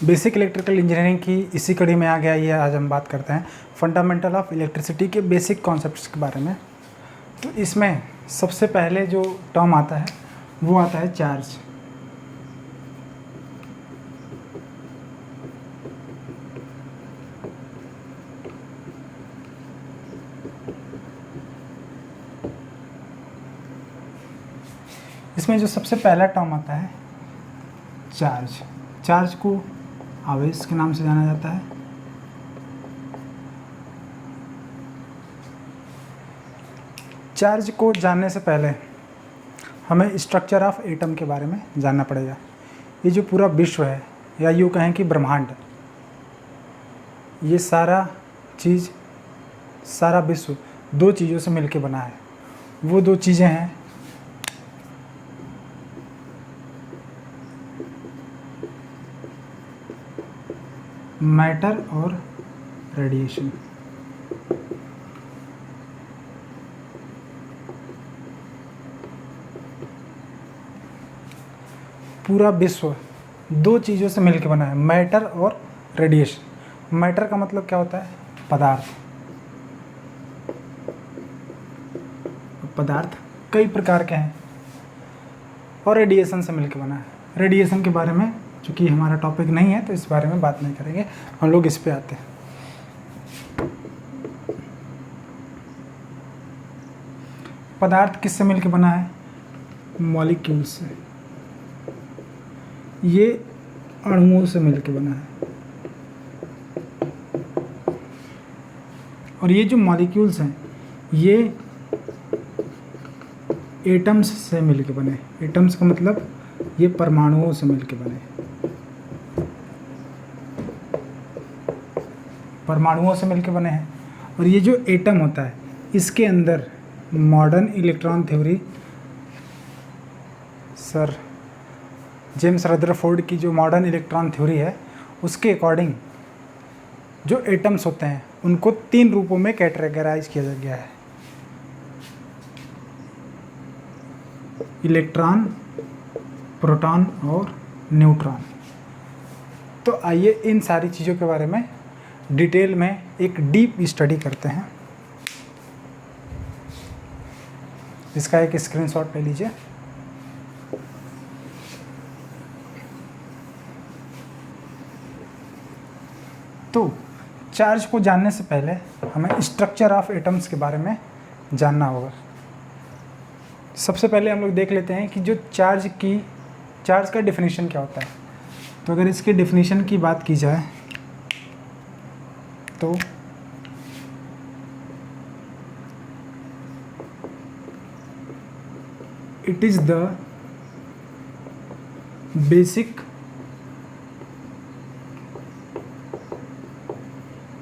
Basic electrical engineering की इसी कड़ी में आ गया ये। आज हम बात करते हैं फंडामेंटल ऑफ इलेक्ट्रिसिटी के बेसिक कॉन्सेप्ट्स के बारे में। तो इसमें सबसे पहले जो टर्म आता है वो आता है चार्ज। इसमें जो सबसे पहला टर्म आता है चार्ज। चार्ज को आवेश के नाम से जाना जाता है। चार्ज को जानने से पहले हमें स्ट्रक्चर ऑफ एटम के बारे में जानना पड़ेगा। ये जो पूरा विश्व है, या यूँ कहें कि ब्रह्मांड, ये सारा विश्व दो चीज़ों से मिलकर बना है। वो दो चीज़ें हैं मैटर और रेडिएशन। पूरा विश्व दो चीज़ों से मिलकर बना है, मैटर और रेडिएशन। मैटर का मतलब क्या होता है? पदार्थ। पदार्थ कई प्रकार के हैं और रेडिएशन से मिलकर बना है। रेडिएशन के बारे में चूँकि हमारा टॉपिक नहीं है तो इस बारे में बात नहीं करेंगे, हम लोग इस पे आते हैं। पदार्थ किससे मिलकर बना है? मॉलिक्यूल से। ये अणुओं से मिलकर बना है। और ये जो मॉलिक्यूल्स हैं ये एटम्स से मिलकर बने। एटम्स का मतलब ये परमाणुओं से मिलकर बने। परमाणुओं से मिलकर बने हैं। और ये जो एटम होता है इसके अंदर modern electron theory, sir James Rutherford की जो मॉडर्न इलेक्ट्रॉन थ्योरी है उसके अकॉर्डिंग जो एटम्स होते हैं उनको 3 रूपों में कैटेगराइज किया गया है। इलेक्ट्रॉन, प्रोटॉन और न्यूट्रॉन। तो आइए इन सारी चीज़ों के बारे में डिटेल में एक डीप स्टडी करते हैं। इसका एक स्क्रीनशॉट ले लीजिए। तो चार्ज को जानने से पहले हमें स्ट्रक्चर ऑफ एटम्स के बारे में जानना होगा। सबसे पहले हम लोग देख लेते हैं कि जो चार्ज का डेफिनेशन क्या होता है। तो अगर इसके डेफिनेशन की बात की जाए तो it is the basic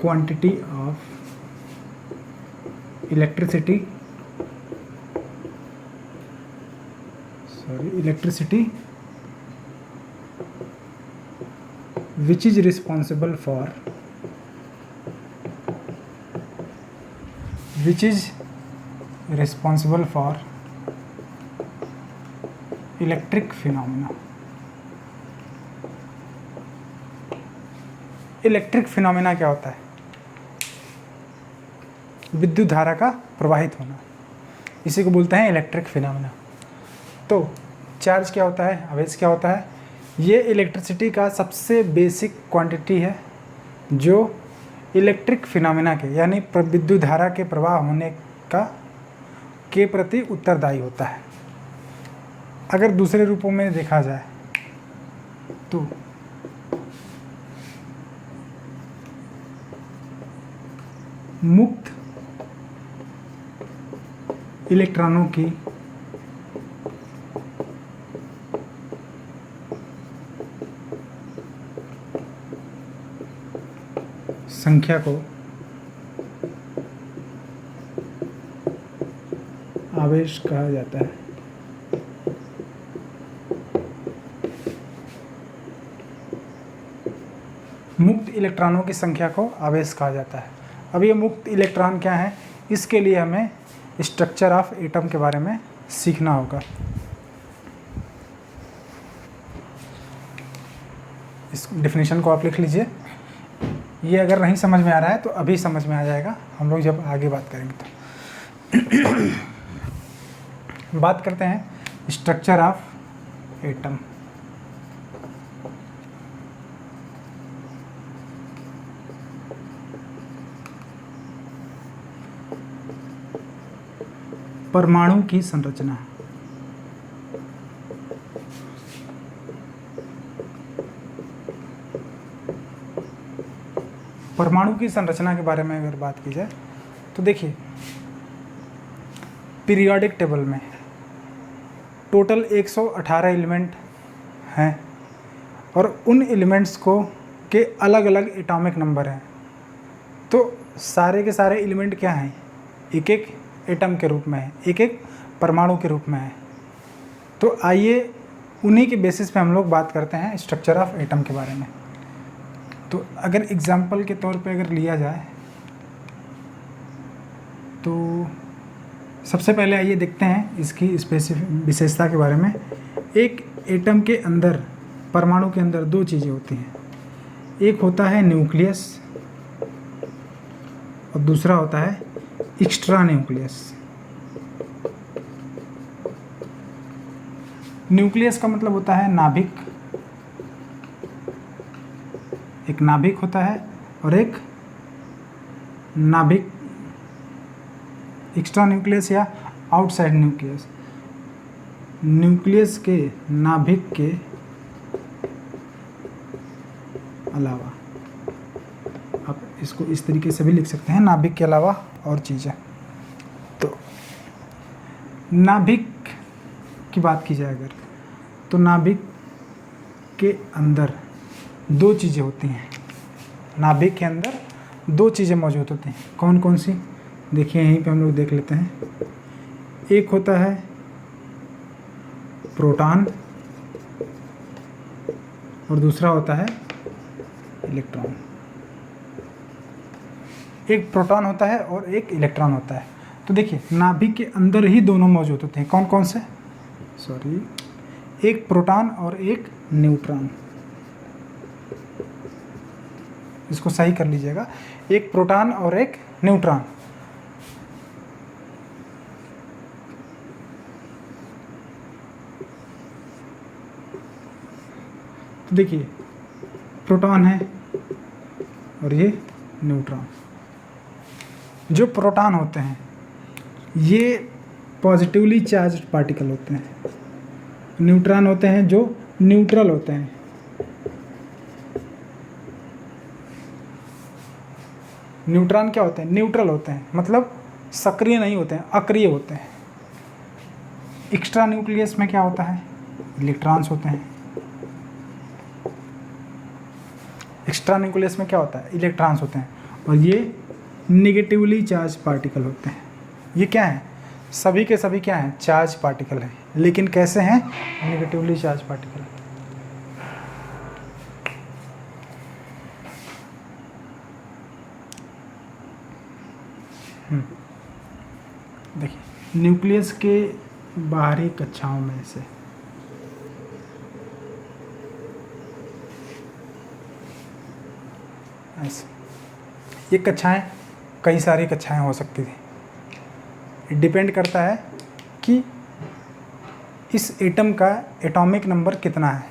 quantity of electricity which is responsible for electric phenomena. Electric phenomena क्या होता है? विद्युत धारा का प्रवाहित होना, इसी को बोलते हैं इलेक्ट्रिक फिनोमेना। तो चार्ज क्या होता है, आवेश क्या होता है? ये इलेक्ट्रिसिटी का सबसे बेसिक क्वांटिटी है जो इलेक्ट्रिक फिनोमेना के यानी विद्युत धारा के प्रवाह होने के प्रति उत्तरदायी होता है। अगर दूसरे रूपों में देखा जाए तो मुक्त इलेक्ट्रॉनों की संख्या को आवेश कहा जाता है। मुक्त इलेक्ट्रॉनों की संख्या को आवेश कहा जाता है। अब ये मुक्त इलेक्ट्रॉन क्या है, इसके लिए हमें स्ट्रक्चर ऑफ एटम के बारे में सीखना होगा। इस डेफिनेशन को आप लिख लीजिए। ये अगर नहीं समझ में आ रहा है तो अभी समझ में आ जाएगा, हम लोग जब आगे बात करेंगे तो। बात करते हैं स्ट्रक्चर ऑफ एटम। परमाणु की संरचना। परमाणु की संरचना के बारे में अगर बात की जाए तो देखिए, पीरियोडिक टेबल में टोटल 118 एलिमेंट हैं और उन एलिमेंट्स को के अलग अलग एटॉमिक नंबर हैं। तो सारे के सारे एलिमेंट क्या हैं, एक एक एटम के रूप में है, एक एक परमाणु के रूप में है। तो आइए उन्हीं के बेसिस पे हम लोग बात करते हैं स्ट्रक्चर ऑफ एटम के बारे में। तो अगर एग्जाम्पल के तौर पे अगर लिया जाए तो सबसे पहले आइए देखते हैं इसकी स्पेसिफिक विशेषता के बारे में। एक एटम के अंदर, परमाणु के अंदर दो चीज़ें होती हैं, एक होता है न्यूक्लियस और दूसरा होता है एक्स्ट्रा न्यूक्लियस। न्यूक्लियस का मतलब होता है नाभिक, एक नाभिक होता है और एक नाभिक, एक्स्ट्रा न्यूक्लियस या आउटसाइड न्यूक्लियस। न्यूक्लियस के नाभिक के अलावा, आप इसको इस तरीके से भी लिख सकते हैं, नाभिक के अलावा और चीज़ें। तो नाभिक की बात की जाए अगर, तो नाभिक के अंदर दो चीज़ें होती हैं। नाभिक के अंदर दो चीज़ें मौजूद होती हैं। कौन कौन सी, देखिए यहीं पे हम लोग देख लेते हैं। एक होता है प्रोटॉन और दूसरा होता है इलेक्ट्रॉन। एक प्रोटॉन होता है और एक इलेक्ट्रॉन होता है। तो देखिए नाभिक के अंदर ही दोनों मौजूद होते हैं। कौन कौन से, एक प्रोटॉन और एक न्यूट्रॉन। इसको सही कर लीजिएगा, एक प्रोटॉन और एक न्यूट्रॉन। तो देखिए प्रोटॉन है और ये न्यूट्रॉन। जो प्रोटॉन होते हैं ये पॉजिटिवली चार्ज्ड पार्टिकल होते हैं, न्यूट्रॉन होते हैं जो न्यूट्रल होते हैं। न्यूट्रॉन क्या होते हैं, न्यूट्रल होते हैं, मतलब सक्रिय नहीं होते हैं, अक्रिय होते हैं। एक्स्ट्रा न्यूक्लियस में क्या होता है, इलेक्ट्रॉन्स होते हैं। एक्स्ट्रा न्यूक्लियस में क्या होता है, इलेक्ट्रॉन्स होते हैं और ये नेगेटिवली चार्ज पार्टिकल होते हैं। ये क्या है, सभी के सभी क्या हैं, चार्ज पार्टिकल हैं, लेकिन कैसे हैं, नेगेटिवली चार्ज पार्टिकल। देखिए न्यूक्लियस के बाहरी कक्षाओं में से ऐसे ये कक्षाएं, कई सारी कक्षाएं हो सकती थी। डिपेंड करता है कि इस एटम का एटॉमिक नंबर कितना है।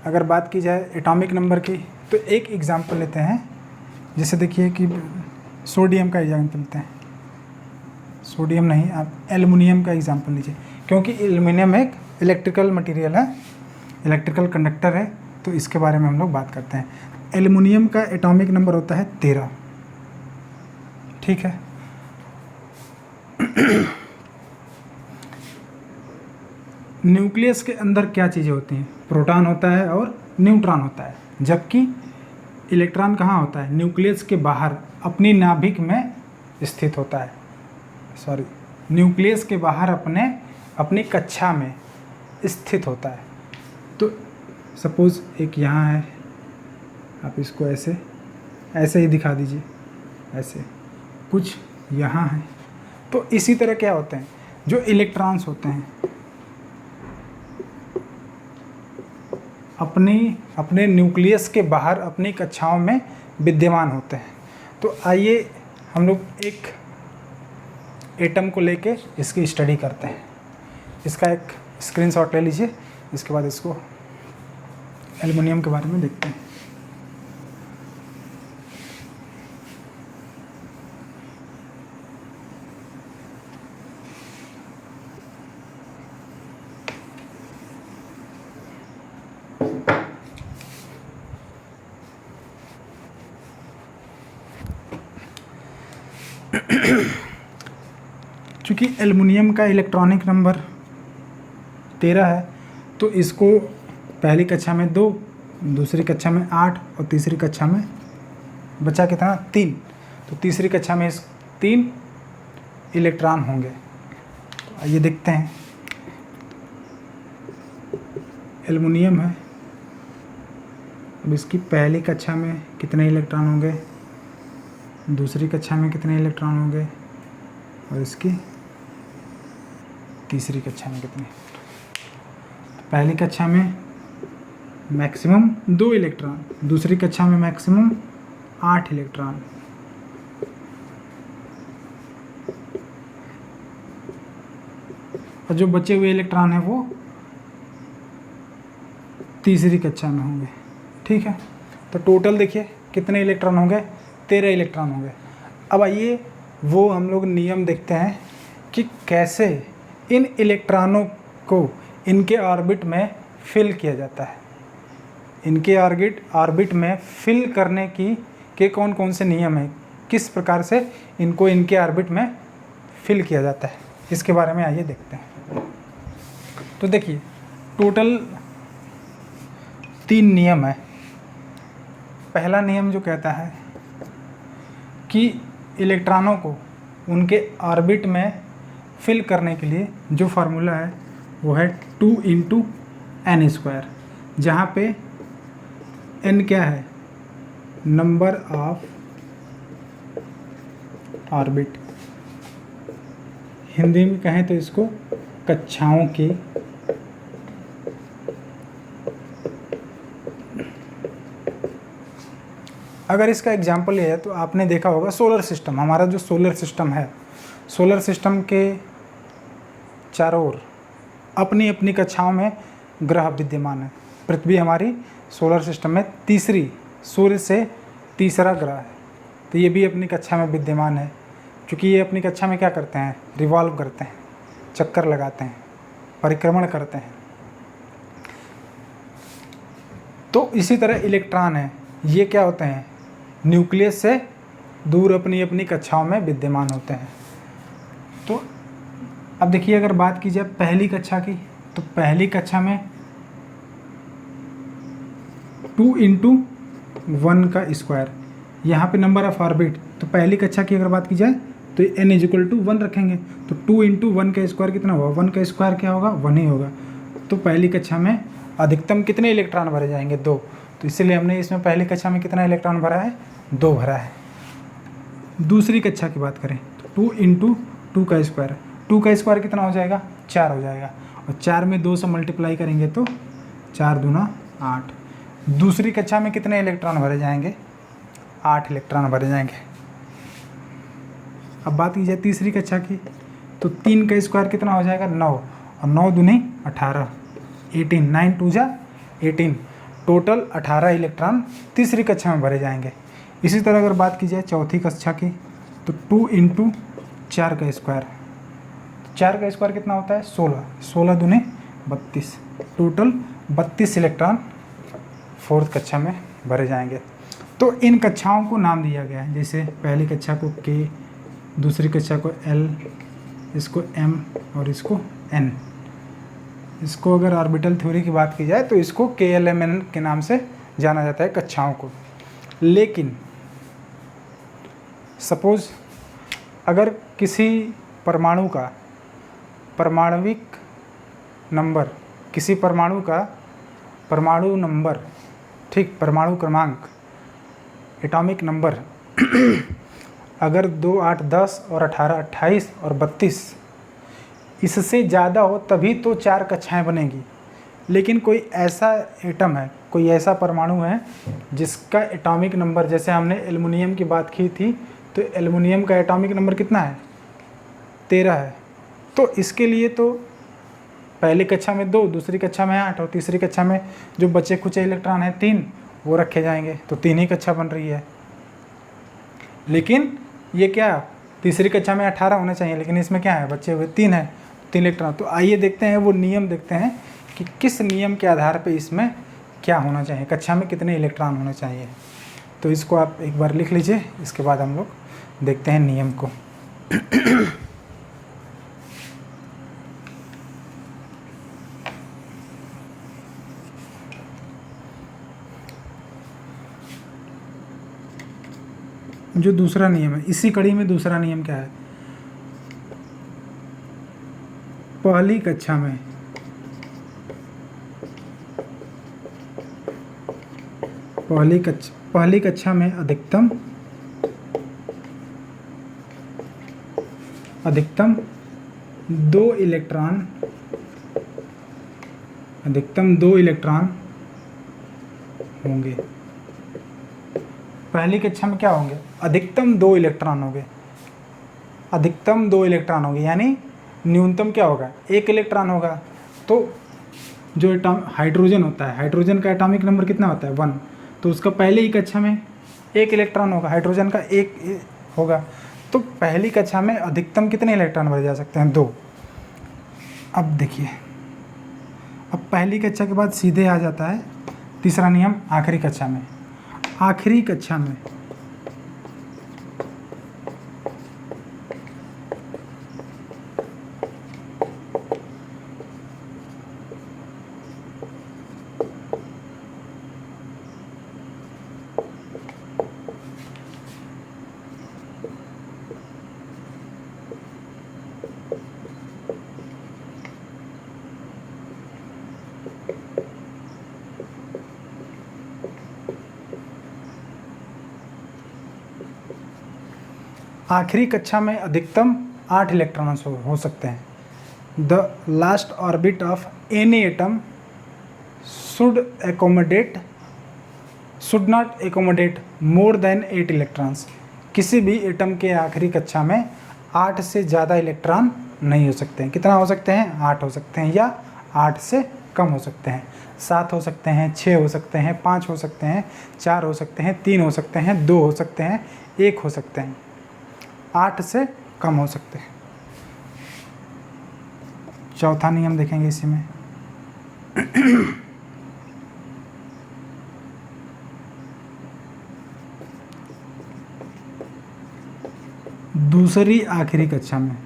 अगर बात की जाए एटॉमिक नंबर की तो एक एग्जांपल लेते हैं। जैसे देखिए कि सोडियम का एग्जांपल लेते हैं, सोडियम नहीं, आप एल्युमिनियम का एग्जांपल लीजिए, क्योंकि एल्युमिनियम एक इलेक्ट्रिकल मटेरियल है, इलेक्ट्रिकल कंडक्टर है। तो इसके बारे में हम लोग बात करते हैं। एल्युमिनियम का एटॉमिक नंबर होता है 13, ठीक है। न्यूक्लियस के अंदर क्या चीज़ें होती हैं, प्रोटॉन होता है और न्यूट्रॉन होता है, जबकि इलेक्ट्रॉन कहाँ होता है, न्यूक्लियस के बाहर अपनी नाभिक में स्थित होता है। न्यूक्लियस के बाहर अपनी कक्षा में स्थित होता है। तो सपोज़ एक यहाँ है, आप इसको ऐसे ही दिखा दीजिए, ऐसे कुछ यहाँ है। तो इसी तरह क्या होते हैं, जो इलेक्ट्रॉन्स होते हैं, अपने न्यूक्लियस के बाहर अपनी कक्षाओं में विद्यमान होते हैं। तो आइए हम लोग एक एटम को लेके इसकी स्टडी करते हैं। इसका एक स्क्रीनशॉट ले लीजिए, इसके बाद इसको एल्युमिनियम के बारे में देखते हैं। चूँकि एल्युमिनियम का इलेक्ट्रॉनिक नंबर 13 है, तो इसको पहली कक्षा में 2, दूसरी कक्षा में 8 और तीसरी कक्षा में बचा कितना 3। तो तीसरी कक्षा में इस 3 इलेक्ट्रॉन होंगे। तो आइए देखते हैं। एल्युमिनियम है, अब इसकी पहली कक्षा में कितने इलेक्ट्रॉन होंगे, दूसरी कक्षा में कितने इलेक्ट्रॉन होंगे और इसकी तीसरी कक्षा में कितने। पहली कक्षा में मैक्सिमम 2 इलेक्ट्रॉन, दूसरी कक्षा में मैक्सिमम 8 इलेक्ट्रॉन। और जो बचे हुए इलेक्ट्रॉन हैं वो तीसरी कक्षा में होंगे। ठीक है, तो टोटल देखिए कितने इलेक्ट्रॉन होंगे, 13 इलेक्ट्रॉन होंगे। अब आइए वो हम लोग नियम देखते हैं कि कैसे इन इलेक्ट्रॉनों को इनके ऑर्बिट में फिल किया जाता है। इनके ऑर्बिट में फिल करने के कौन कौन से नियम हैं, किस प्रकार से इनको इनके ऑर्बिट में फिल किया जाता है, इसके बारे में आइए देखते हैं। तो देखिए टोटल 3 नियम है। पहला नियम जो कहता है कि इलेक्ट्रॉनों को उनके ऑर्बिट में फिल करने के लिए जो फार्मूला है वो है 2 × n², जहाँ पे n क्या है, नंबर ऑफ ऑर्बिट। हिंदी में कहें तो इसको कक्षाओं की अगर इसका एग्जाम्पल लिया है तो आपने देखा होगा सोलर सिस्टम, हमारा जो सोलर सिस्टम है, सोलर सिस्टम के चारों ओर अपनी अपनी कक्षाओं में ग्रह विद्यमान है। पृथ्वी हमारी सोलर सिस्टम में तीसरी, सूर्य से तीसरा ग्रह है, तो ये भी अपनी कक्षा में विद्यमान है। क्योंकि ये अपनी कक्षा में क्या करते हैं, रिवॉल्व करते हैं, चक्कर लगाते हैं, परिक्रमण करते हैं। तो इसी तरह इलेक्ट्रॉन है, ये क्या होते हैं, न्यूक्लियस से दूर अपनी अपनी कक्षाओं में विद्यमान होते हैं। तो अब देखिए अगर बात की जाए पहली कक्षा की, तो पहली कक्षा में 2 × 1², यहाँ पे नंबर ऑफ ऑर्बिट। तो पहली कक्षा की अगर बात की जाए तो n = 1 रखेंगे, तो 2 × 1² कितना होगा, 1² क्या होगा, 1 ही होगा। तो पहली कक्षा में अधिकतम कितने इलेक्ट्रॉन भरे जाएंगे, 2। तो इसीलिए हमने इसमें पहली कक्षा में कितना इलेक्ट्रॉन भरा है, 2 भरा है। दूसरी कक्षा की बात करें तो 2 × 2², 2² कितना हो जाएगा, 4 हो जाएगा। और 4 में 2 से मल्टीप्लाई करेंगे तो 4 दूना 8। दूसरी कक्षा में कितने इलेक्ट्रॉन भरे जाएंगे, 8 इलेक्ट्रॉन भरे जाएंगे। अब बात की जाए तीसरी कक्षा की, तो 3² कितना हो जाएगा, 9, और 9 दूनी 18, 18, 9 2 जा 18, टोटल 18 इलेक्ट्रॉन तीसरी कक्षा में भरे जाएंगे। इसी तरह अगर बात की जाए चौथी कक्षा की, तो 2 × 4², 4² कितना होता है, 16, 16 दूनी 32, टोटल 32 इलेक्ट्रॉन फोर्थ कक्षा में भरे जाएंगे। तो इन कक्षाओं को नाम दिया गया है, जैसे पहली कक्षा को K, दूसरी कक्षा को L, इसको M और इसको N। इसको अगर ऑर्बिटल थ्योरी की बात की जाए तो इसको KLMN के नाम से जाना जाता है कक्षाओं को। लेकिन सपोज़ अगर किसी परमाणु का परमाणविक नंबर, किसी परमाणु का परमाणु नंबर, ठीक, परमाणु क्रमांक, एटॉमिक नंबर अगर 2, 8, 10 और 18, 28 और 32 इससे ज़्यादा हो तभी तो 4 कक्षाएं बनेगी। लेकिन कोई ऐसा एटम है, कोई ऐसा परमाणु है जिसका एटॉमिक नंबर, जैसे हमने एल्युमिनियम की बात की थी, तो एल्युमिनियम का एटॉमिक नंबर कितना है? 13 है। तो इसके लिए तो पहली कक्षा में 2, दूसरी कक्षा में 8 और तीसरी कक्षा में जो बचे कुछ इलेक्ट्रॉन हैं 3 वो रखे जाएंगे, तो 3 ही कक्षा बन रही है। लेकिन ये क्या, तीसरी कक्षा में 18 होने चाहिए, लेकिन इसमें क्या है, बचे हुए 3 हैं, 3 इलेक्ट्रॉन। तो आइए देखते हैं वो नियम, देखते हैं कि किस नियम के आधार पे इसमें क्या होना चाहिए, कक्षा में कितने इलेक्ट्रॉन होने चाहिए। तो इसको आप एक बार लिख लीजिए, इसके बाद हम लोग देखते हैं नियम को। जो दूसरा नियम है, इसी कड़ी में दूसरा नियम क्या है? पहली कक्षा में अधिकतम 2 इलेक्ट्रॉन होंगे। पहली कक्षा में क्या होंगे? अधिकतम 2 इलेक्ट्रॉन होंगे, अधिकतम 2 इलेक्ट्रॉन होंगे, यानी न्यूनतम क्या होगा? 1 इलेक्ट्रॉन होगा। तो जो हाइड्रोजन होता है, हाइड्रोजन का एटॉमिक नंबर कितना होता है? 1। तो उसका पहले ही कक्षा में 1 इलेक्ट्रॉन होगा, हाइड्रोजन का 1 होगा। तो पहली कक्षा में अधिकतम कितने इलेक्ट्रॉन भरे जा सकते हैं? 2। अब देखिए, अब पहली कक्षा के बाद सीधे आ जाता है तीसरा नियम, आखिरी कक्षा में। आखिरी कक्षा में अधिकतम 8 इलेक्ट्रॉन्स हो सकते हैं। The last orbit of any atom should not accommodate more than 8 electrons. किसी भी एटम के आखिरी कक्षा में 8 से ज़्यादा इलेक्ट्रॉन नहीं हो सकते हैं। कितना हो सकते हैं? 8 हो सकते हैं, या 8 से कम हो सकते हैं। 7 हो सकते हैं, 6 हो सकते हैं, 5 हो सकते हैं, 4 हो सकते हैं, 3 हो सकते हैं, 2 हो सकते हैं, 1 हो सकते हैं। 8 से कम हो सकते हैं। चौथा नियम देखेंगे इसी में। दूसरी आखिरी कक्षा में,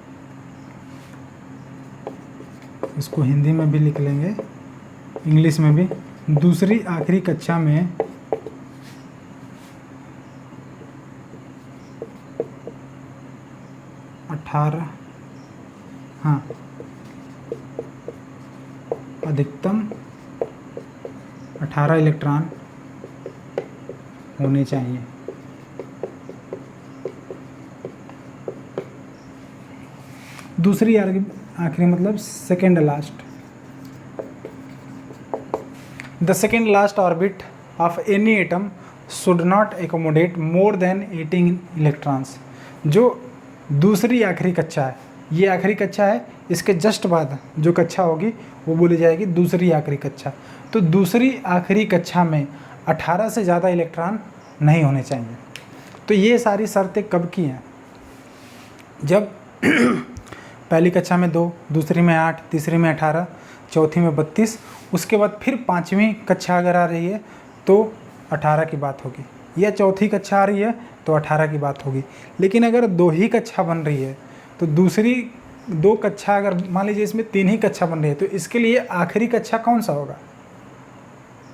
इसको हिंदी में भी लिख लेंगे, इंग्लिश में भी। दूसरी आखिरी कक्षा में 18, हाँ, अधिकतम 18 इलेक्ट्रॉन होने चाहिए। दूसरी आखिरी मतलब second last. The second last orbit of any atom should not accommodate more than 18 electrons. जो दूसरी आखिरी कक्षा है, ये आखिरी कक्षा है, इसके जस्ट बाद जो कक्षा होगी वो बोली जाएगी दूसरी आखिरी कक्षा। तो दूसरी आखिरी कक्षा में 18 से ज़्यादा इलेक्ट्रॉन नहीं होने चाहिए। तो ये सारी शर्तें कब की हैं? जब पहली कक्षा में 2, दूसरी में 8, तीसरी में 18, चौथी में 32, उसके बाद फिर 5वीं कक्षा अगर आ रही है तो 18 की बात होगी, या चौथी कक्षा आ रही है तो 18 की बात होगी। लेकिन अगर 2 ही कक्षा बन रही है तो दूसरी 2 कक्षा, अगर मान लीजिए इसमें 3 ही कक्षा बन रही है, तो इसके लिए आखिरी कक्षा कौन सा होगा?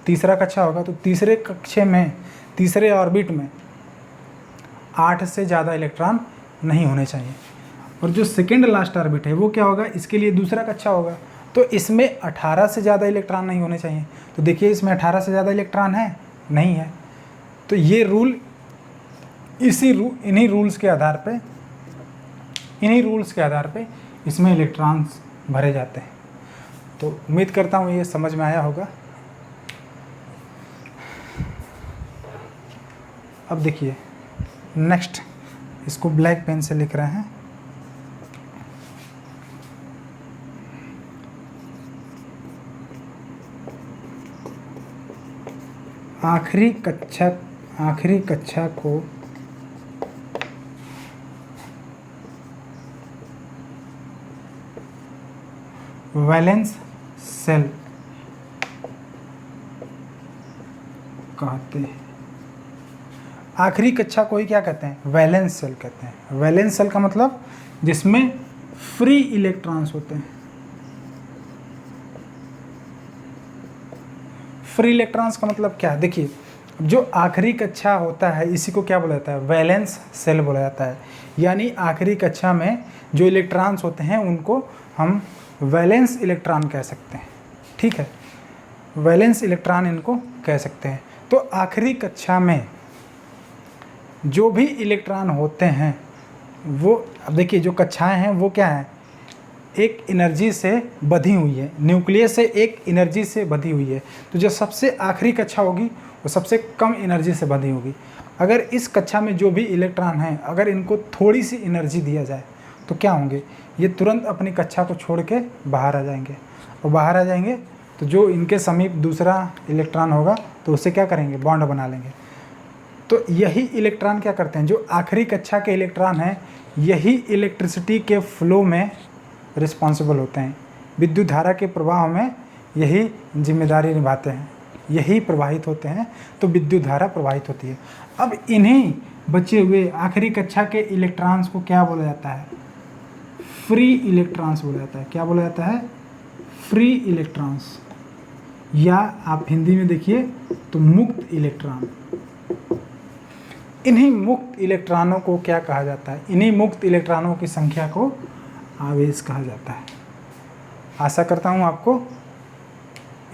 तीसरा कक्षा होगा। तो तीसरे कक्षा में, तीसरे ऑर्बिट में 8 से ज़्यादा इलेक्ट्रॉन नहीं होने चाहिए। और जो सेकेंड लास्ट ऑर्बिट है वो क्या होगा? इसके लिए दूसरा कक्षा होगा। तो इसमें 18 से ज़्यादा इलेक्ट्रॉन नहीं होने चाहिए। तो देखिए, इसमें 18 से ज़्यादा इलेक्ट्रॉन है? नहीं है। तो ये रूल, इन्हीं रूल्स के आधार पे इसमें इलेक्ट्रॉन्स भरे जाते हैं। तो उम्मीद करता हूँ ये समझ में आया होगा। अब देखिए नेक्स्ट, इसको ब्लैक पेन से लिख रहे हैं। आखिरी कक्षा को वैलेंस सेल कहते हैं। आखिरी कक्षा को ही क्या कहते हैं? वैलेंस सेल कहते हैं। वैलेंस सेल का मतलब जिसमें फ्री इलेक्ट्रॉन्स होते हैं। फ्री इलेक्ट्रॉन्स का मतलब क्या है? देखिए, जो आखिरी कक्षा होता है इसी को क्या बोला जाता है? वैलेंस सेल बोला जाता है। यानी आखिरी कक्षा में जो इलेक्ट्रॉन्स होते हैं उनको हम वैलेंस इलेक्ट्रॉन कह सकते हैं। ठीक है, वैलेंस इलेक्ट्रॉन इनको कह सकते हैं। तो आखिरी कक्षा में जो भी इलेक्ट्रॉन होते हैं वो, अब देखिए जो कक्षाएं हैं वो क्या है? एक एनर्जी से बधी हुई है, न्यूक्लियस से एक एनर्जी से बधी हुई है। तो जो सबसे आखिरी कक्षा होगी वो सबसे कम एनर्जी से बधी होगी। अगर इस कक्षा में जो भी इलेक्ट्रॉन हैं अगर इनको थोड़ी सी एनर्जी दिया जाए तो क्या होंगे? ये तुरंत अपनी कक्षा को छोड़ के बाहर आ जाएंगे, और बाहर आ जाएंगे तो जो इनके समीप दूसरा इलेक्ट्रॉन होगा तो उससे क्या करेंगे? बॉन्ड बना लेंगे। तो यही इलेक्ट्रॉन क्या करते हैं? जो आखिरी कक्षा के इलेक्ट्रॉन हैं यही इलेक्ट्रिसिटी के फ्लो में रिस्पॉन्सिबल होते हैं। विद्युत धारा के प्रवाह में यही जिम्मेदारी निभाते हैं, यही प्रवाहित होते हैं, तो विद्युत धारा प्रवाहित होती है। अब इन्हीं बचे हुए आखिरी कक्षा के इलेक्ट्रॉन्स को क्या बोला जाता है? फ्री इलेक्ट्रॉन्स बोला जाता है। क्या बोला जाता है? फ्री इलेक्ट्रॉन्स, या आप हिंदी में देखिए तो मुक्त इलेक्ट्रॉन। इन्हीं मुक्त इलेक्ट्रॉनों को क्या कहा जाता है? इन्हीं मुक्त इलेक्ट्रॉनों की संख्या को आवेश कहा जाता है। आशा करता हूँ आपको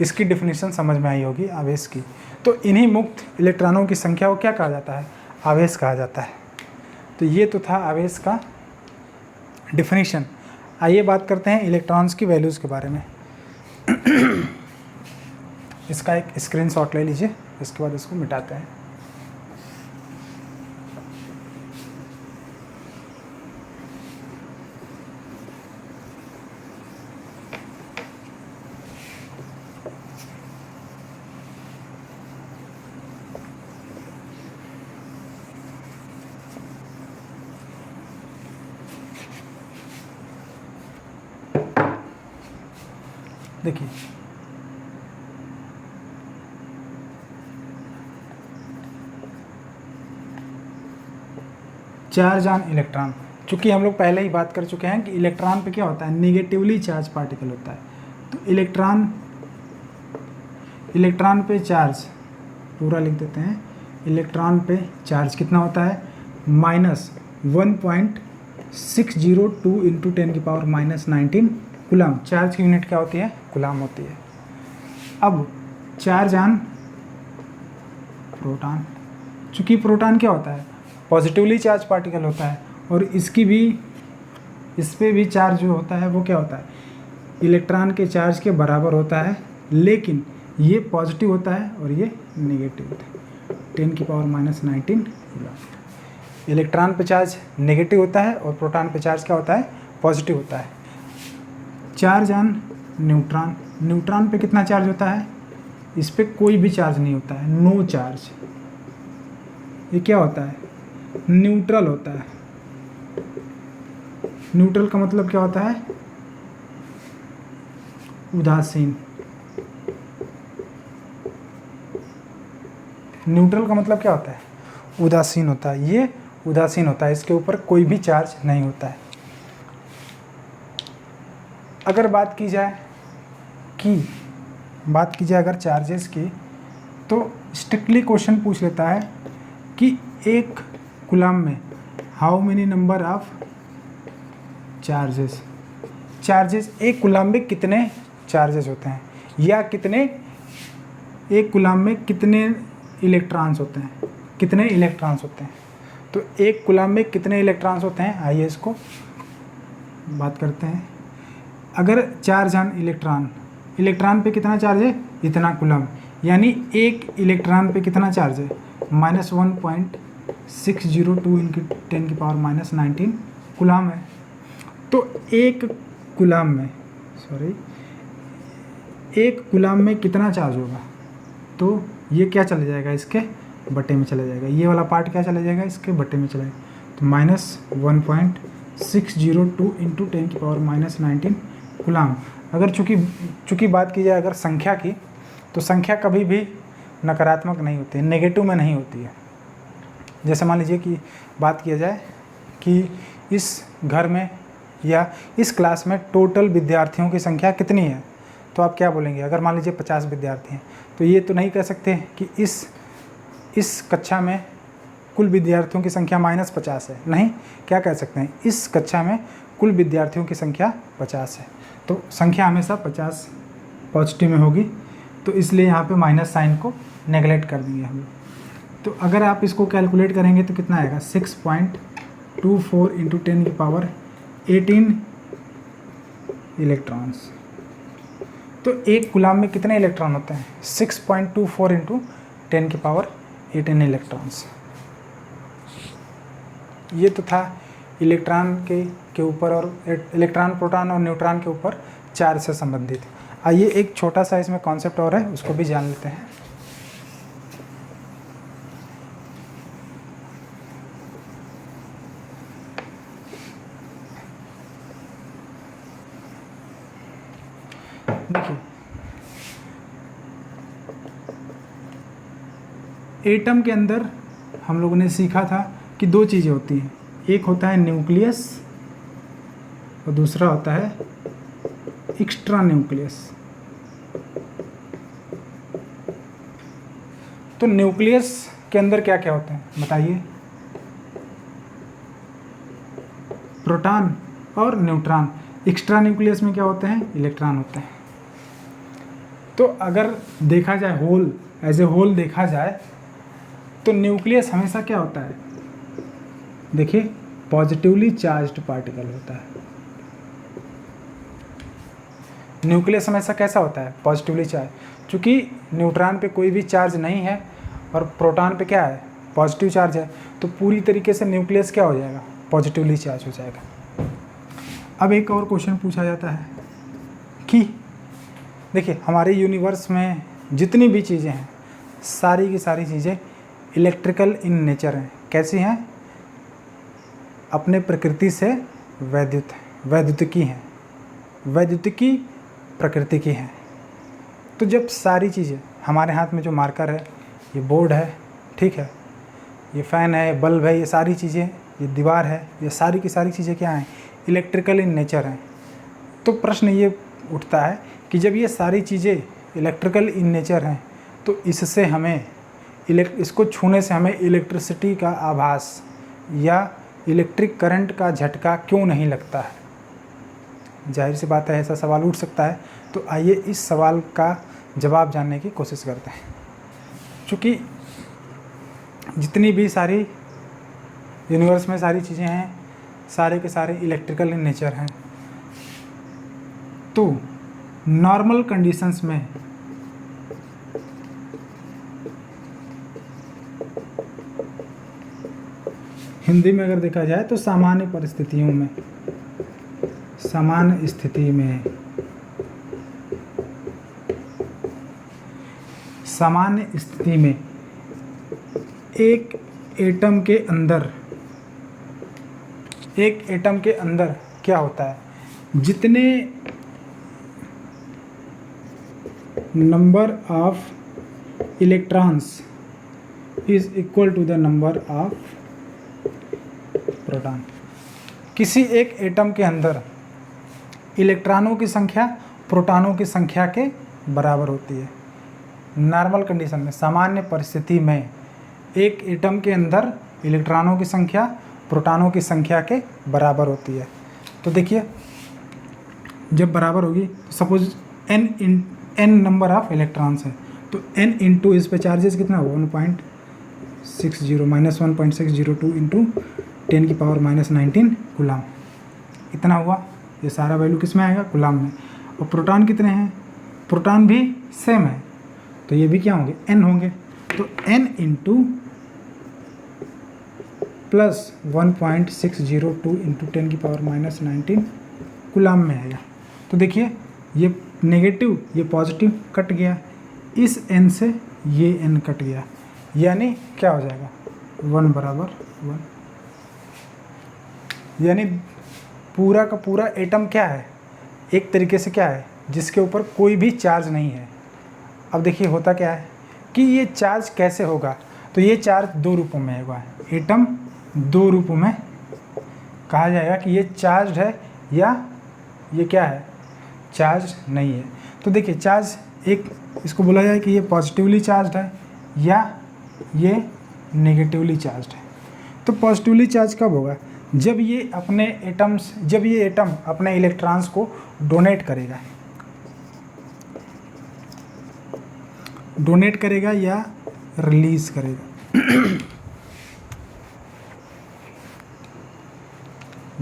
इसकी डेफिनेशन समझ में आई होगी आवेश की। तो इन्हीं मुक्त इलेक्ट्रॉनों की संख्या को क्या कहा जाता है? आवेश कहा जाता है। तो ये तो था आवेश का डेफिनेशन। आइए बात करते हैं इलेक्ट्रॉन्स की वैल्यूज़ के बारे में। इसका एक स्क्रीनशॉट ले लीजिए, इसके बाद इसको मिटाते हैं। देखिए चार्ज ऑन इलेक्ट्रॉन, चूँकि हम लोग पहले ही बात कर चुके हैं कि इलेक्ट्रॉन पे क्या होता है? नेगेटिवली चार्ज पार्टिकल होता है। तो इलेक्ट्रॉन पे चार्ज पूरा लिख देते हैं। इलेक्ट्रॉन पे चार्ज कितना होता है? -1.602 इंटू 10⁻⁻19 कूलम। चार्ज की यूनिट क्या होती है? कूलम होती है। अब चार्ज ऑन प्रोटॉन, चूँकि प्रोटॉन क्या होता है? पॉजिटिवली चार्ज पार्टिकल होता है, और इस पे भी चार्ज जो होता है वो क्या होता है? इलेक्ट्रॉन के चार्ज के बराबर होता है, लेकिन ये पॉजिटिव होता है और ये नेगेटिव होता है। 10⁻⁻19 कूलम। इलेक्ट्रॉन पे चार्ज नेगेटिव होता है और प्रोटॉन पे चार्ज क्या होता है? पॉजिटिव होता है। चार्ज ऑन न्यूट्रॉन, न्यूट्रॉन पे कितना चार्ज होता है? इस पे कोई भी चार्ज नहीं होता है, नो चार्ज। ये क्या होता है? न्यूट्रल होता है। न्यूट्रल का मतलब क्या होता है? उदासीन। न्यूट्रल का मतलब क्या होता है? उदासीन होता है। ये उदासीन होता है, इसके ऊपर कोई भी चार्ज नहीं होता है। अगर बात की जाए अगर चार्जेस की, तो स्ट्रिक्टली क्वेश्चन पूछ लेता है कि एक कूलम में how many number of charges, एक कूलम में कितने चार्जेस होते हैं, या एक कूलम में कितने इलेक्ट्रॉन्स होते हैं, तो एक कूलम में कितने इलेक्ट्रॉन्स होते हैं? आइए इसको बात करते हैं। अगर चार्ज ऑन इलेक्ट्रॉन इलेक्ट्रॉन पे कितना चार्ज है, इतना कूलम, यानी एक इलेक्ट्रॉन पे कितना चार्ज है, -1.602 × 10⁻⁻19 कूलम है। तो एक कूलम में कितना चार्ज होगा, तो ये क्या चला जाएगा, इसके बटे में चला जाएगा, ये वाला पार्ट क्या चला जाएगा, इसके बटे में चला जाएगा, तो -1.602 × 10⁻⁻19 कूलम। अगर चूँकि बात की जाए अगर संख्या की, तो संख्या कभी भी नकारात्मक नहीं होती है, नेगेटिव में नहीं होती है। जैसे मान लीजिए कि बात किया जाए कि इस घर में या इस क्लास में टोटल विद्यार्थियों की संख्या कितनी है, तो आप क्या बोलेंगे, अगर मान लीजिए 50 विद्यार्थी हैं, तो ये तो नहीं कह सकते कि इस कक्षा में कुल विद्यार्थियों की संख्या -50 है, नहीं, क्या कह सकते हैं, इस कक्षा में कुल विद्यार्थियों की संख्या 50 है। तो संख्या हमेशा 50 पॉजिटिव में होगी, तो इसलिए यहाँ पे माइनस साइन को नेगलेक्ट कर देंगे हम। तो अगर आप इसको कैलकुलेट करेंगे तो कितना आएगा, 6.24 × 10⁻18 इलेक्ट्रॉन्स। तो एक कूलम में कितने इलेक्ट्रॉन होते हैं, 6.24 × 10⁻18 इलेक्ट्रॉन्स। ये तो था इलेक्ट्रॉन के ऊपर और इलेक्ट्रॉन, प्रोटॉन और न्यूट्रॉन के ऊपर चार्ज से संबंधित। आइए एक छोटा सा इसमें कॉन्सेप्ट और है, उसको भी जान लेते हैं। देखिए, एटम के अंदर हम लोगों ने सीखा था कि दो चीज़ें होती हैं, एक होता है न्यूक्लियस और दूसरा होता है एक्स्ट्रा न्यूक्लियस। तो न्यूक्लियस के अंदर क्या क्या होते हैं बताइए, प्रोटॉन और न्यूट्रॉन। एक्स्ट्रा न्यूक्लियस में क्या होते हैं, इलेक्ट्रॉन होते हैं। तो अगर देखा जाए होल, एज ए होल देखा जाए, तो न्यूक्लियस हमेशा क्या होता है, देखिए पॉजिटिवली चार्ज्ड पार्टिकल होता है। न्यूक्लियस हमेशा कैसा होता है, पॉजिटिवली चार्ज। चूँकि न्यूट्रॉन पे कोई भी चार्ज नहीं है और प्रोटॉन पे क्या है, पॉजिटिव चार्ज है, तो पूरी तरीके से न्यूक्लियस क्या हो जाएगा, पॉजिटिवली चार्ज हो जाएगा। अब एक और क्वेश्चन पूछा जाता है कि देखिए हमारे यूनिवर्स में जितनी भी चीज़ें हैं, सारी की सारी चीज़ें इलेक्ट्रिकल इन नेचर हैं। कैसी हैं, अपने प्रकृति से वैद्युतिकी हैं, वैद्युतिकी प्रकृति की हैं। तो जब सारी चीज़ें, हमारे हाथ में जो मार्कर है, ये बोर्ड है, ठीक है, ये फ़ैन है, बल्ब है, ये सारी चीज़ें, ये दीवार है, ये सारी की सारी चीज़ें क्या हैं, इलेक्ट्रिकल इन नेचर हैं। तो प्रश्न ये उठता है कि जब ये सारी चीज़ें इलेक्ट्रिकल इन नेचर हैं, तो इससे हमें इसको छूने से हमें इलेक्ट्रिसिटी का आभास या इलेक्ट्रिक करंट का झटका क्यों नहीं लगता है। जाहिर सी बात है ऐसा सवाल उठ सकता है। तो आइए इस सवाल का जवाब जानने की कोशिश करते हैं। चूँकि जितनी भी सारी यूनिवर्स में सारी चीज़ें हैं, सारे के सारे इलेक्ट्रिकल इन नेचर हैं, तो नॉर्मल कंडीशंस में हिंदी में अगर देखा जाए तो सामान्य परिस्थितियों में, सामान्य स्थिति में, सामान्य स्थिति में एक एटम के अंदर क्या होता है, जितने number of electrons is equal to the number of proton. किसी एक एटम के अंदर इलेक्ट्रॉनों की संख्या प्रोटॉनों की संख्या के बराबर होती है। नॉर्मल कंडीशन में, सामान्य परिस्थिति में, एक एटम के अंदर इलेक्ट्रॉनों की संख्या प्रोटॉनों की संख्या के बराबर होती है। तो देखिए जब बराबर होगी, suppose n number of electrons है, तो n इंटू इस पे चार्जेस कितना होगा, 1.60 -1.602 इंटू 10⁻⁻19 कूलम। इतना हुआ, ये सारा वैल्यू किस में आएगा, कूलम में। और प्रोटॉन कितने हैं, प्रोटॉन भी सेम है, तो ये भी क्या होंगे, n होंगे। तो n into plus 1.602 into 10⁻⁻19 coulomb में आएगा। तो देखिए ये नेगेटिव ये पॉजिटिव कट गया, इस n से ये n कट गया, यानी क्या हो जाएगा 1 बराबर 1। यानी पूरा का पूरा एटम क्या है, एक तरीके से क्या है, जिसके ऊपर कोई भी चार्ज नहीं है। अब देखिए होता क्या है कि ये चार्ज कैसे होगा, तो ये चार्ज दो रूपों में होगा, एटम दो रूपों में कहा जाएगा कि ये चार्ज है या ये क्या है, चार्ज नहीं है। तो देखिए चार्ज एक इसको बोला जाए कि ये पॉजिटिवली चार्ज है या ये नेगेटिवली चार्ज है। तो पॉजिटिवली चार्ज कब होगा, जब ये अपने एटम्स जब ये एटम अपने इलेक्ट्रॉन्स को डोनेट करेगा या रिलीज करेगा।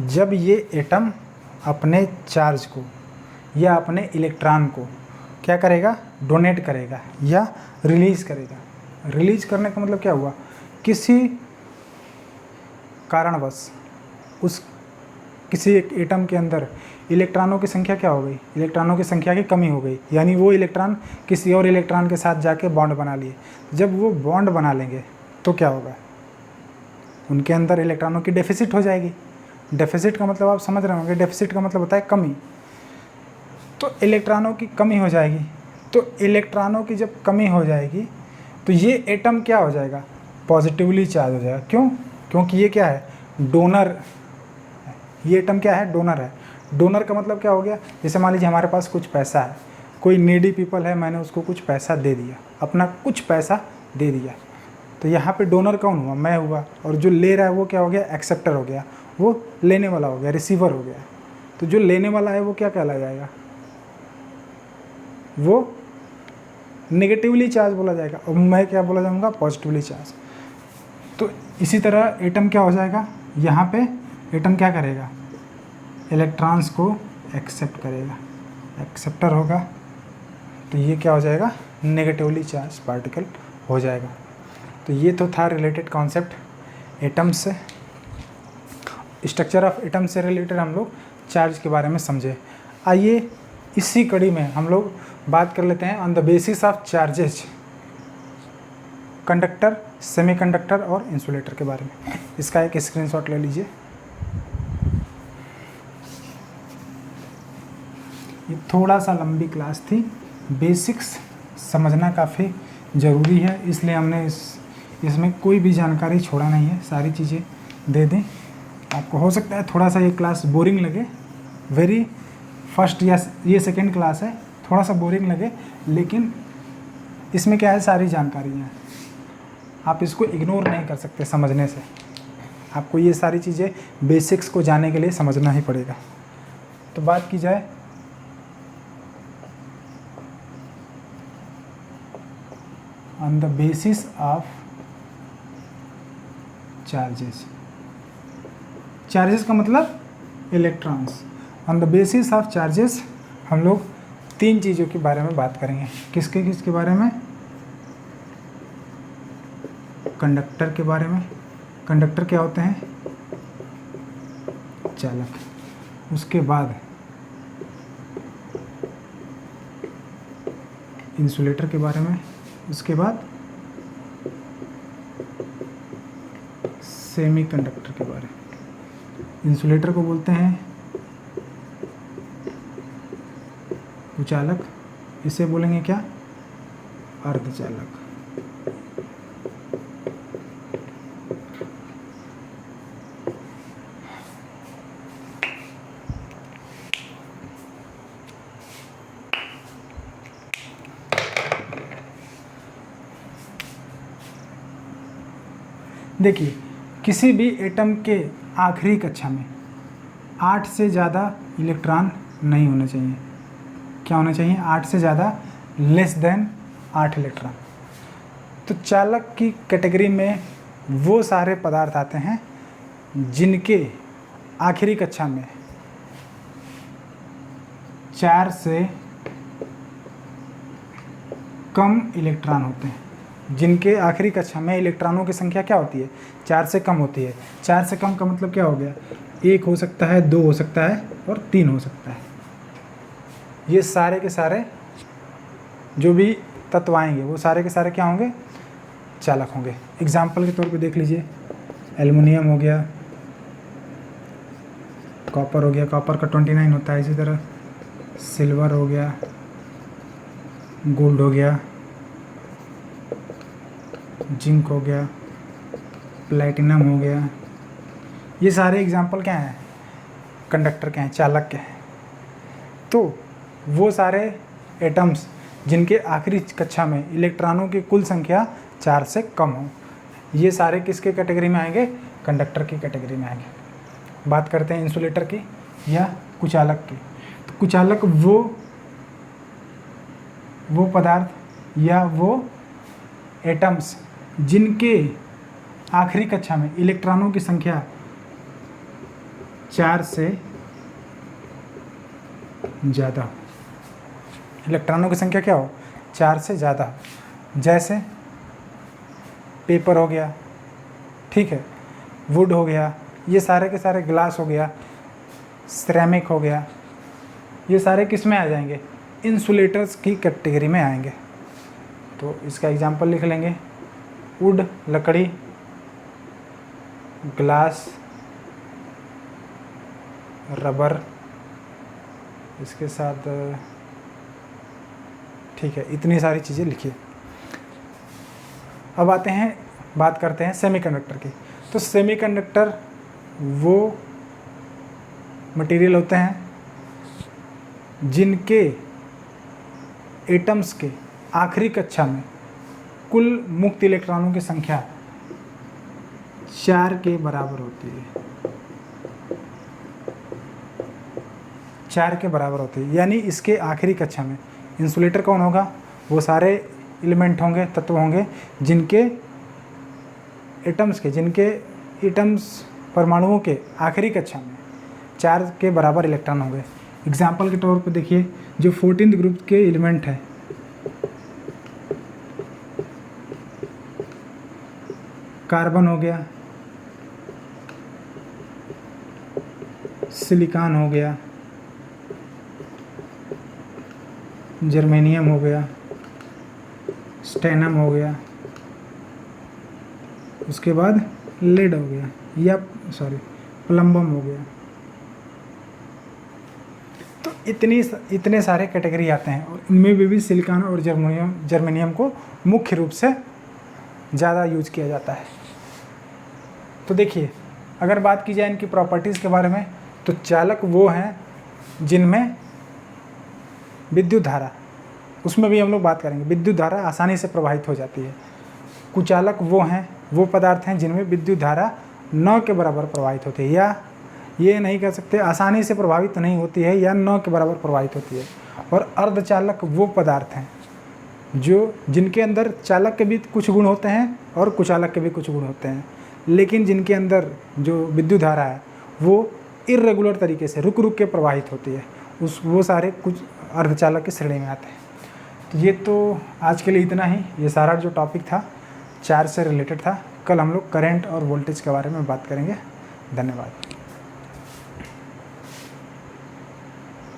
जब ये एटम अपने चार्ज को या अपने इलेक्ट्रॉन को क्या करेगा, डोनेट करेगा या रिलीज करेगा। रिलीज करने का मतलब क्या हुआ, किसी कारणवश उस किसी एक एटम के अंदर इलेक्ट्रॉनों की संख्या क्या हो गई, इलेक्ट्रॉनों की संख्या की कमी हो गई, यानी वो इलेक्ट्रॉन किसी और इलेक्ट्रॉन के साथ जाके बॉन्ड बना लिए। जब वो बॉन्ड बना लेंगे तो क्या होगा, उनके अंदर इलेक्ट्रॉनों की डेफिसिट हो जाएगी। डेफिसिट का मतलब आप समझ रहे होंगे, डेफिसिट का मतलब होता है कमी। तो इलेक्ट्रॉनों की कमी हो जाएगी, तो इलेक्ट्रॉनों की जब कमी हो जाएगी तो ये एटम क्या हो जाएगा, पॉजिटिवली चार्ज हो जाएगा। क्यों, क्योंकि ये क्या है, डोनर। ये एटम क्या है, डोनर है। डोनर का मतलब क्या हो गया, जैसे मान लीजिए हमारे पास कुछ पैसा है, कोई नीडी पीपल है, मैंने उसको कुछ पैसा दे दिया, अपना कुछ पैसा दे दिया, तो यहाँ पे डोनर कौन हुआ, मैं हुआ, और जो ले रहा है वो क्या हो गया, एक्सेप्टर हो गया, वो लेने वाला हो गया, रिसीवर हो गया। तो जो लेने वाला है वो क्या कहला जाएगा, वो नेगेटिवली चार्ज बोला जाएगा, और मैं क्या बोला जाऊँगा, पॉजिटिवली चार्ज। तो इसी तरह एटम क्या हो जाएगा, यहाँ पे एटम क्या करेगा, इलेक्ट्रॉन्स को एक्सेप्ट करेगा, एक्सेप्टर होगा, तो ये क्या हो जाएगा, नेगेटिवली चार्ज पार्टिकल हो जाएगा। तो ये तो था रिलेटेड कॉन्सेप्ट एटम से, स्ट्रक्चर ऑफ एटम से रिलेटेड हम लोग चार्ज के बारे में समझे। आइए इसी कड़ी में हम लोग बात कर लेते हैं on the basis of charges, conductor, semiconductor और इंसुलेटर के बारे में। इसका एक स्क्रीनशॉट ले लीजिए। ये थोड़ा सा लंबी क्लास थी, बेसिक्स समझना काफ़ी ज़रूरी है, इसलिए हमने इसमें कोई भी जानकारी छोड़ा नहीं है, सारी चीज़ें दे दें। आपको हो सकता है थोड़ा सा ये क्लास बोरिंग लगे, वेरी फर्स्ट या ये सेकेंड क्लास है, थोड़ा सा बोरिंग लगे, लेकिन इसमें क्या है, सारी जानकारियाँ हैं, आप इसको इग्नोर नहीं कर सकते समझने से। आपको ये सारी चीज़ें बेसिक्स को जानने के लिए समझना ही पड़ेगा। तो बात की जाए on the basis of charges, charges का मतलब electrons. On the basis of charges हम लोग तीन चीज़ों के बारे में बात करेंगे। किसके किसके बारे में, कंडक्टर के बारे में। कंडक्टर क्या होते हैं, चालक। उसके बाद इंसुलेटर के बारे में, उसके बाद सेमीकंडक्टर के बारे में। इंसुलेटर को बोलते हैं कुचालक, इसे बोलेंगे क्या, अर्धचालक। देखिए किसी भी एटम के आखिरी कक्षा में 8 से ज़्यादा इलेक्ट्रॉन नहीं होने चाहिए। क्या होना चाहिए, 8 से ज़्यादा, लेस देन 8 इलेक्ट्रॉन। तो चालक की कैटेगरी में वो सारे पदार्थ आते हैं जिनके आखिरी कक्षा में 4 से कम इलेक्ट्रॉन होते हैं, जिनके आखिरी कक्षा में इलेक्ट्रॉनों की संख्या क्या होती है, 4 से कम होती है। 4 से कम का मतलब क्या हो गया, 1 हो सकता है, 2 हो सकता है और 3 हो सकता है। ये सारे के सारे जो भी तत्व आएंगे वो सारे के सारे क्या होंगे, चालक होंगे। एग्जाम्पल के तौर पे देख लीजिए, एल्युमिनियम हो गया, कॉपर हो गया, कॉपर का 29 होता है। इसी तरह सिल्वर हो गया, गोल्ड हो गया, जिंक हो गया, प्लैटिनम हो गया। ये सारे एग्जाम्पल क्या हैं, कंडक्टर के हैं, चालक के हैं। तो वो सारे एटम्स जिनके आखिरी कक्षा में इलेक्ट्रॉनों की कुल संख्या 4 से कम हो, ये सारे किसके कैटेगरी में आएंगे, कंडक्टर की कैटेगरी में आएंगे। बात करते हैं इंसुलेटर की या कुचालक की। तो कुचालक वो पदार्थ या वो एटम्स जिनके आखिरी कक्षा में इलेक्ट्रॉनों की संख्या 4 से ज़्यादा हो। इलेक्ट्रॉनों की संख्या क्या हो, 4 से ज़्यादा हो। जैसे पेपर हो गया, ठीक है, वुड हो गया, ये सारे के सारे, ग्लास हो गया, सिरेमिक हो गया, ये सारे किस में आ जाएंगे, इंसुलेटर्स की कैटेगरी में आएंगे। तो इसका एग्जांपल लिख लेंगे, वुड लकड़ी, ग्लास, रबर, इसके साथ ठीक है, इतनी सारी चीज़ें लिखिए। अब आते हैं, बात करते हैं सेमीकंडक्टर की। तो सेमीकंडक्टर वो मटेरियल होते हैं जिनके एटम्स के आखिरी कक्षा में कुल मुक्त इलेक्ट्रॉनों की संख्या 4 के बराबर होती है। 4 के बराबर होती है, यानी इसके आखिरी कक्षा में इंसुलेटर कौन होगा, वो सारे एलिमेंट होंगे, तत्व होंगे जिनके एटम्स परमाणुओं के आखिरी कक्षा में 4 के बराबर इलेक्ट्रॉन होंगे। एग्जाम्पल के तौर पर देखिए, जो 14th ग्रुप के एलिमेंट है, कार्बन हो गया, सिलिकॉन हो गया, जर्मेनियम हो गया, स्टेनम हो गया, उसके बाद लेड हो गया, या प्लम्बम हो गया। तो इतने सारे कैटेगरी आते हैं, और इनमें भी सिलिकॉन और जर्मेनियम को मुख्य रूप से ज़्यादा यूज किया जाता है। तो देखिए, अगर बात की जाए इनकी प्रॉपर्टीज़ के बारे में, तो चालक वो हैं जिनमें विद्युत धारा, उसमें भी हम लोग बात करेंगे, विद्युत धारा आसानी से प्रवाहित हो जाती है। कुचालक वो पदार्थ हैं जिनमें विद्युत धारा 9 के बराबर प्रवाहित होती है, या ये नहीं कह सकते आसानी से प्रभावित नहीं होती है, या 9 के बराबर प्रवाहित होती है। और अर्धचालक वो पदार्थ हैं जिनके अंदर चालक के भी कुछ गुण होते हैं और कुचालक के भी कुछ गुण होते हैं, लेकिन जिनके अंदर जो विद्युत धारा है वो इर्रेगुलर तरीके से रुक के प्रवाहित होती है, वो सारे कुछ अर्धचालक की श्रेणी में आते हैं। तो ये तो आज के लिए इतना ही। ये सारा जो टॉपिक था चार्ज से रिलेटेड था। कल हम लोग करंट और वोल्टेज के बारे में बात करेंगे। धन्यवाद।